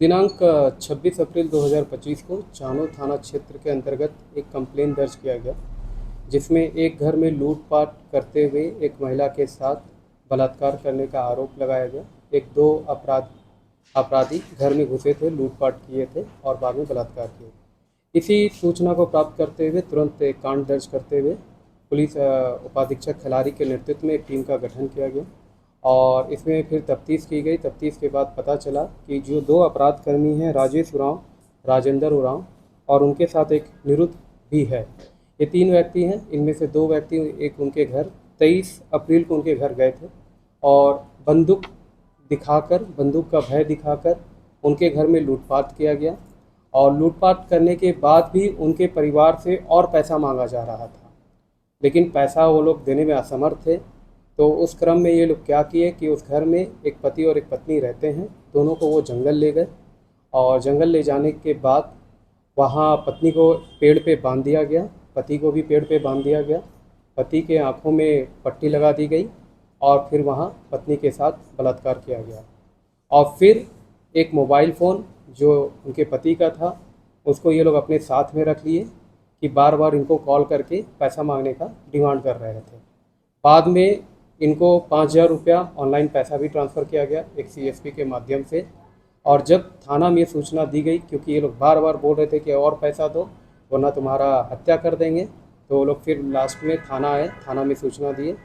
दिनांक 26 अप्रैल 2025 को चानो थाना क्षेत्र के अंतर्गत एक कंप्लेन दर्ज किया गया, जिसमें एक घर में लूटपाट करते हुए एक महिला के साथ बलात्कार करने का आरोप लगाया गया। एक दो अपराधी घर में घुसे थे, लूटपाट किए थे और बाद में बलात्कार किए। इसी सूचना को प्राप्त करते हुए तुरंत एक कांड दर्ज करते हुए पुलिस उपाधीक्षक खिलाड़ी के नेतृत्व में एक टीम का गठन किया गया और इसमें फिर तफ्तीश की गई। तफ्तीश के बाद पता चला कि जो दो अपराध कर्मी हैं, राजेश उरांव, राजेंद्र उरांव और उनके साथ एक निरुद्ध भी है। ये तीन व्यक्ति हैं। इनमें से दो व्यक्ति एक उनके घर 23 अप्रैल को उनके घर गए थे और बंदूक का भय दिखाकर उनके घर में लूटपाट किया गया और लूटपाट करने के बाद भी उनके परिवार से और पैसा मांगा जा रहा था, लेकिन पैसा वो लोग देने में असमर्थ थे। तो उस क्रम में ये लोग क्या किए कि उस घर में एक पति और एक पत्नी रहते हैं, दोनों को वो जंगल ले गए और जंगल ले जाने के बाद वहाँ पत्नी को पेड़ पे बांध दिया गया, पति को भी पेड़ पे बांध दिया गया। पति के आँखों में पट्टी लगा दी गई और फिर वहाँ पत्नी के साथ बलात्कार किया गया और फिर एक मोबाइल फ़ोन जो उनके पति का था उसको ये लोग अपने साथ में रख लिए कि बार बार इनको कॉल करके पैसा मांगने का डिमांड कर रहे थे। बाद में इनको 5,000 रुपया ऑनलाइन पैसा भी ट्रांसफ़र किया गया एक सीएसपी के माध्यम से। और जब थाना में ये सूचना दी गई, क्योंकि ये लोग बार बार बोल रहे थे कि और पैसा दो वरना तुम्हारा हत्या कर देंगे, तो वो लोग फिर लास्ट में थाना आए, थाना में सूचना दिए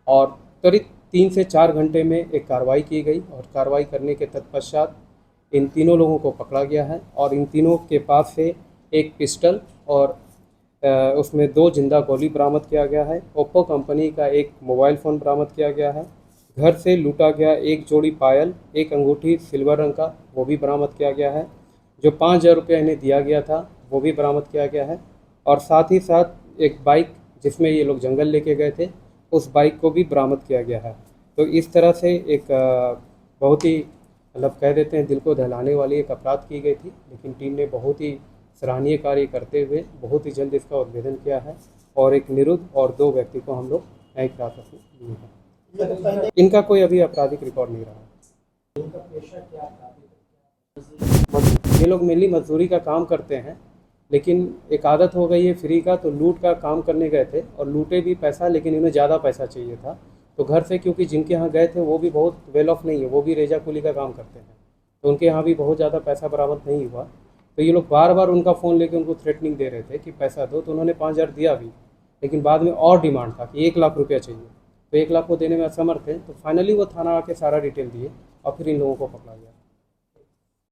और करीब 3 से 4 घंटे में एक कार्रवाई की गई और कार्रवाई करने के तत्पश्चात इन तीनों लोगों को पकड़ा गया है और इन तीनों के पास से एक पिस्टल और उसमें 2 जिंदा गोली बरामद किया गया है। ओप्पो कंपनी का एक मोबाइल फ़ोन बरामद किया गया है। घर से लूटा गया एक जोड़ी पायल, एक अंगूठी सिल्वर रंग का, वो भी बरामद किया गया है। जो 5,000 रुपया इन्हें दिया गया था वो भी बरामद किया गया है और साथ ही साथ एक बाइक जिसमें ये लोग जंगल लेके गए थे, उस बाइक को भी बरामद किया गया है। तो इस तरह से एक बहुत ही मतलब कह देते हैं दिल को दहलाने वाली एक अपराध की गई थी, लेकिन टीम ने बहुत ही सराहनीय कार्य करते हुए बहुत ही जल्द इसका उद्भेदन किया है और एक निरुद्ध और 2 व्यक्ति को हम लोग न्यायिक हिरासत में लिए हैं। इनका कोई अभी आपराधिक रिकॉर्ड नहीं रहा। ये लोग मेनली मजदूरी का काम करते हैं, लेकिन एक आदत हो गई है फ्री का, तो लूट का काम करने गए थे और लूटे भी पैसा, लेकिन इन्हें ज़्यादा पैसा चाहिए था। तो घर से, क्योंकि जिनके यहाँ गए थे वो भी बहुत वेल ऑफ नहीं है, वो भी रेजा कुली का काम करते हैं, तो उनके यहाँ भी बहुत ज़्यादा पैसा बरामद नहीं हुआ। तो ये लोग बार बार उनका फ़ोन लेके उनको थ्रेटनिंग दे रहे थे कि पैसा दो, तो उन्होंने 5,000 दिया भी, लेकिन बाद में और डिमांड था कि 1 लाख रुपया चाहिए, तो 1 लाख को देने में असमर्थ थे। तो फाइनली वो थाना आके सारा डिटेल दिए और फिर इन लोगों को पकड़ा गया।